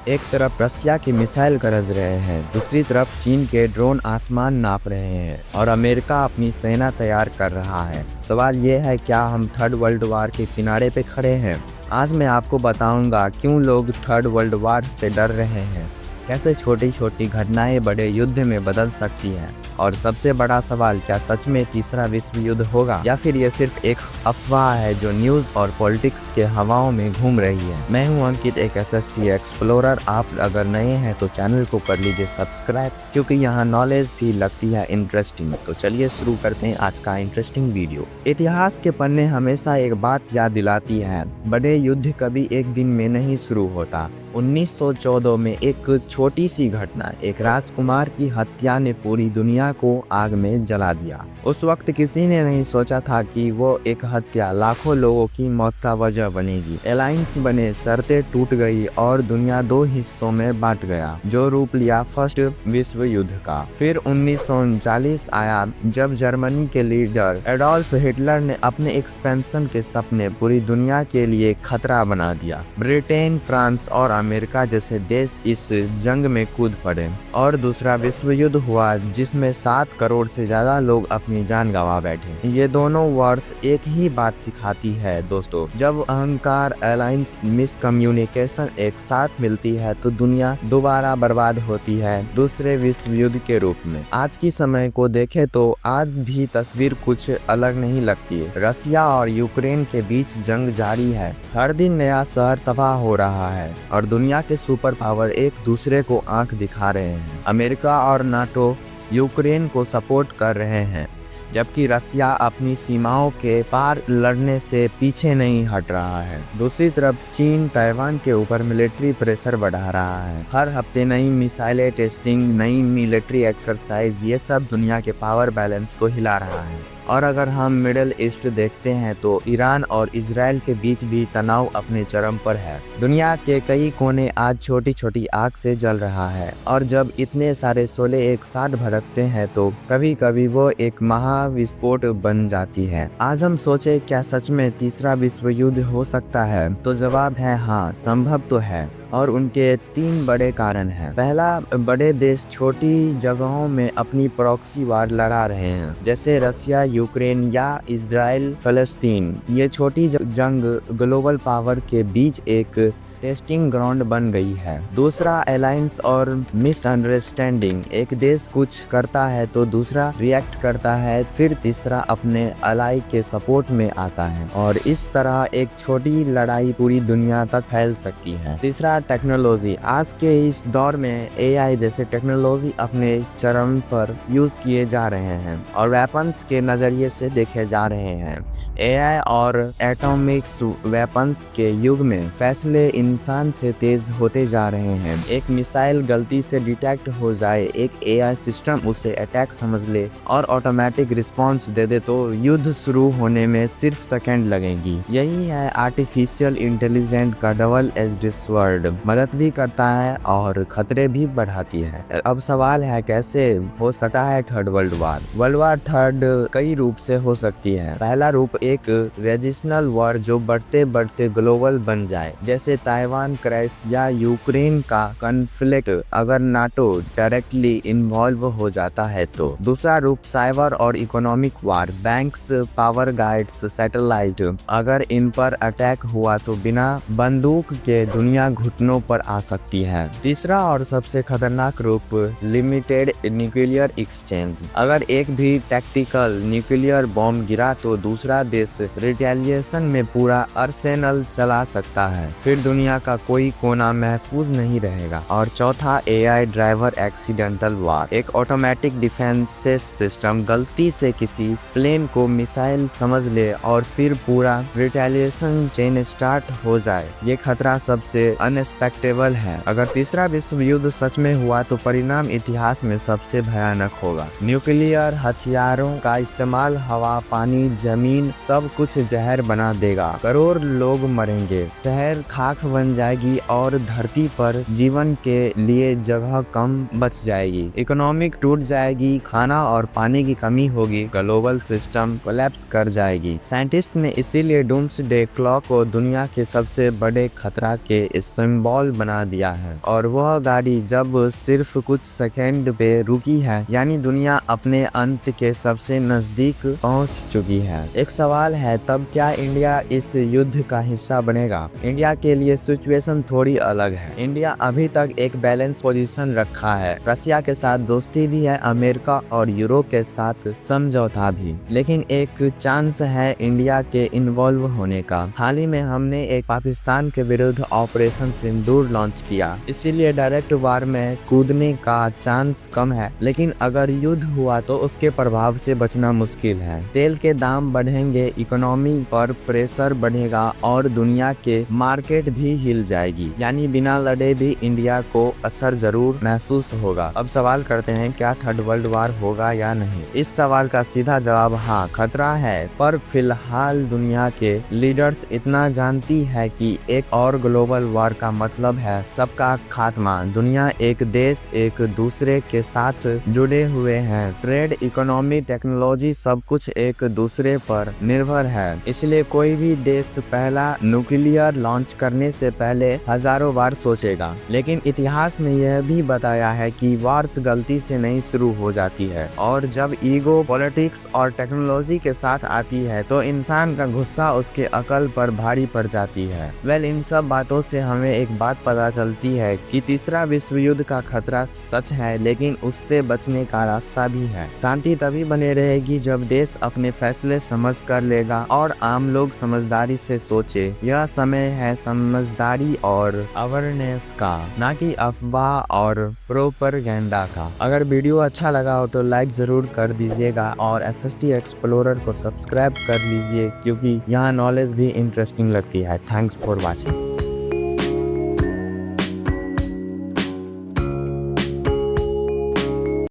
एक तरफ रसिया की मिसाइल गरज रहे हैं, दूसरी तरफ चीन के ड्रोन आसमान नाप रहे हैं और अमेरिका अपनी सेना तैयार कर रहा है। सवाल ये है, क्या हम थर्ड वर्ल्ड वार के किनारे पे खड़े हैं? आज मैं आपको बताऊंगा क्यों लोग थर्ड वर्ल्ड वार से डर रहे हैं, कैसे छोटी छोटी घटनाएं बड़े युद्ध में बदल सकती हैं, और सबसे बड़ा सवाल, क्या सच में तीसरा विश्व युद्ध होगा या फिर ये सिर्फ एक अफवाह है जो न्यूज़ और पॉलिटिक्स के हवाओं में घूम रही है। मैं हूं अंकित, एक SST एक्सप्लोरर। आप अगर नए हैं तो चैनल को कर लीजिए सब्सक्राइब, क्योंकि यहाँ नॉलेज भी लगती है इंटरेस्टिंग। तो चलिए शुरू करते हैं आज का इंटरेस्टिंग वीडियो। इतिहास के पन्ने हमेशा एक बात याद दिलाती है, बड़े युद्ध कभी एक दिन में नहीं शुरू होता। 1914 में एक छोटी सी घटना, एक राजकुमार की हत्या ने पूरी दुनिया को आग में जला दिया। उस वक्त किसी ने नहीं सोचा था कि वो एक हत्या लाखों लोगों की मौत का वजह बनेगी। अलायंस बने, शर्तें टूट गई और दुनिया दो हिस्सों में बांट गया, जो रूप लिया फर्स्ट विश्व युद्ध का। फिर 1939 आया, जब जर्मनी के लीडर एडोल्फ हिटलर ने अपने एक्सपेंशन के सपने पूरी दुनिया के लिए खतरा बना दिया। ब्रिटेन, फ्रांस और अमेरिका जैसे देश इस जंग में कूद पड़े और दूसरा विश्व युद्ध हुआ, जिसमें 7 करोड़ से ज्यादा लोग अपनी जान गंवा बैठे। ये दोनों वॉर्स एक ही बात सिखाती है दोस्तों, जब अहंकार, अलायंस, मिसकम्युनिकेशन एक साथ मिलती है तो दुनिया दोबारा बर्बाद होती है, दूसरे विश्व युद्ध के रूप में। आज की समय को देखें तो आज भी तस्वीर कुछ अलग नहीं लगती। रसिया और यूक्रेन के बीच जंग जारी है, हर दिन नया शहर तबाह हो रहा है और दुनिया के सुपर पावर एक दूसरे को आंख दिखा रहे हैं। अमेरिका और नाटो यूक्रेन को सपोर्ट कर रहे हैं, जबकि रसिया अपनी सीमाओं के पार लड़ने से पीछे नहीं हट रहा है। दूसरी तरफ चीन ताइवान के ऊपर मिलिट्री प्रेशर बढ़ा रहा है। हर हफ्ते नई मिसाइलें टेस्टिंग, नई मिलिट्री एक्सरसाइज, ये सब दुनिया के पावर बैलेंस को हिला रहा है। और अगर हम मिडिल ईस्ट देखते हैं तो ईरान और इजराइल के बीच भी तनाव अपने चरम पर है। दुनिया के कई कोने आज छोटी छोटी आग से जल रहा है, और जब इतने सारे शोले एक साथ भड़कते हैं तो कभी कभी वो एक महाविस्फोट बन जाती है। आज हम सोचे, क्या सच में तीसरा विश्व युद्ध हो सकता है? तो जवाब है हाँ, संभव तो है, और उनके 3 बड़े कारण हैं। पहला, बड़े देश छोटी जगहों में अपनी प्रॉक्सी वार लड़ा रहे हैं, जैसे रसिया यूक्रेन या इजराइल फलस्तीन। ये छोटी जंग ग्लोबल पावर के बीच एक टेस्टिंग ग्राउंड बन गई है। दूसरा, अलायंस और मिसअंडरस्टैंडिंग, एक देश कुछ करता है तो दूसरा रिएक्ट करता है, फिर तीसरा अपने अलाई के सपोर्ट में आता है, और इस तरह एक छोटी लड़ाई पूरी दुनिया तक फैल सकती है। तीसरा, टेक्नोलॉजी। आज के इस दौर में AI जैसे टेक्नोलॉजी अपने चरम पर यूज किए जा रहे हैं और वेपन्स के नजरिए से देखे जा रहे हैं। AI और एटॉमिक्स वेपन्स के युग में फैसले इंसान से तेज होते जा रहे हैं। एक मिसाइल गलती से डिटेक्ट हो जाए, एक AI सिस्टम उसे अटैक समझ ले और ऑटोमेटिक रिस्पांस दे दे तो युद्ध शुरू होने में सिर्फ सेकंड लगेंगी। यही है आर्टिफिशियल इंटेलिजेंस का डबल एज्ड स्वॉर्ड, मदद भी करता है और खतरे भी बढ़ाती है। अब सवाल है, कैसे हो सकता है third world war? World war third कई रूप से हो सकती है। पहला रूप, एक रीजनल वॉर जो बढ़ते बढ़ते ग्लोबल बन जाए, जैसे ताइवान क्राइसिस या यूक्रेन का कॉन्फ्लिक्ट, अगर नाटो डायरेक्टली इन्वॉल्व हो जाता है तो। दूसरा रूप, साइबर और इकोनॉमिक वार, बैंक्स, पावर गाइड्स, सैटेलाइट, अगर इन पर अटैक हुआ तो बिना बंदूक के दुनिया घुटनों पर आ सकती है। तीसरा और सबसे खतरनाक रूप, लिमिटेड न्यूक्लियर एक्सचेंज, अगर एक भी टैक्टिकल न्यूक्लियर बॉम्ब गिरा तो दूसरा देश रिटेलिएशन में पूरा आर्सेनल चला सकता है, फिर दुनिया का कोई कोना महफूज नहीं रहेगा। और चौथा, AI ड्राइवर एक्सीडेंटल वार, एक ऑटोमेटिक डिफेंसेस सिस्टम गलती से किसी प्लेन को मिसाइल समझ ले और फिर पूरा रिटेलिएशन चेन स्टार्ट हो जाए। ये खतरा सबसे अनएक्सपेक्टेबल है। अगर तीसरा विश्व युद्ध सच में हुआ तो परिणाम इतिहास में सबसे भयानक होगा। न्यूक्लियर हथियारों का इस्तेमाल हवा, पानी, जमीन सब कुछ जहर बना देगा, करोड़ लोग मरेंगे, शहर खाक बन जाएगी और धरती पर जीवन के लिए जगह कम बच जाएगी। इकोनॉमिक टूट जाएगी, खाना और पानी की कमी होगी, ग्लोबल सिस्टम कोलैप्स कर जाएगी। साइंटिस्ट ने इसीलिए डूम्सडे क्लॉक को दुनिया के सबसे बड़े खतरा के सिंबल बना दिया है। और वह गाड़ी जब सिर्फ कुछ सेकंड पे रुकी है, यानी दुनिया अपने अंत के सबसे नजदीक पहुंच चुकी है। एक सवाल है, तब क्या इंडिया इस युद्ध का हिस्सा बनेगा? इंडिया के लिए सिचुएशन थोड़ी अलग है। इंडिया अभी तक एक बैलेंस पोजीशन रखा है। रसिया के साथ दोस्ती भी है, अमेरिका और यूरोप के साथ समझौता भी, लेकिन एक चांस है इंडिया के इन्वॉल्व होने का। हाल ही में हमने एक पाकिस्तान के विरुद्ध ऑपरेशन सिंदूर लॉन्च किया, इसीलिए डायरेक्ट वार में कूदने का चांस कम है, लेकिन अगर युद्ध हुआ तो उसके प्रभाव से बचना मुश्किल है। तेल के दाम बढ़ेंगे, इकोनॉमी पर प्रेशर बढ़ेगा और दुनिया के मार्केट भी हिल जाएगी, यानी बिना लड़े भी इंडिया को असर जरूर महसूस होगा। अब सवाल करते हैं, क्या थर्ड वर्ल्ड वार होगा या नहीं? इस सवाल का सीधा जवाब हाँ, खतरा है, पर फिलहाल दुनिया के लीडर्स इतना जानती है कि एक और ग्लोबल वार का मतलब है सबका खात्मा। दुनिया एक देश एक दूसरे के साथ जुड़े हुए हैं। ट्रेड, इकोनॉमी, टेक्नोलॉजी सब कुछ एक दूसरे पर निर्भर है। इसलिए कोई भी देश पहला न्यूक्लियर लॉन्च करने से पहले हजारों बार सोचेगा। लेकिन इतिहास में यह भी बताया है कि वार्स गलती से नहीं शुरू हो जाती है, और जब ईगो, पॉलिटिक्स और टेक्नोलॉजी के साथ आती है तो इंसान का गुस्सा उसके अकल पर भारी पड़ जाती है। इन सब बातों से हमें एक बात पता चलती है कि तीसरा विश्व युद्ध का खतरा सच है, लेकिन उससे बचने का रास्ता भी है। शांति तभी बने रहेगी जब देश अपने फैसले समझ कर लेगा और आम लोग समझदारी से सोचे। यह समय है समझदारी और अवेयरनेस का, ना कि अफवाह और प्रोपेगेंडा का। अगर वीडियो अच्छा लगा हो तो लाइक जरूर कर दीजिएगा और SST एक्सप्लोरर को सब्सक्राइब कर लीजिए, क्योंकि यहाँ नॉलेज भी इंटरेस्टिंग लगती है। Thanks for watching.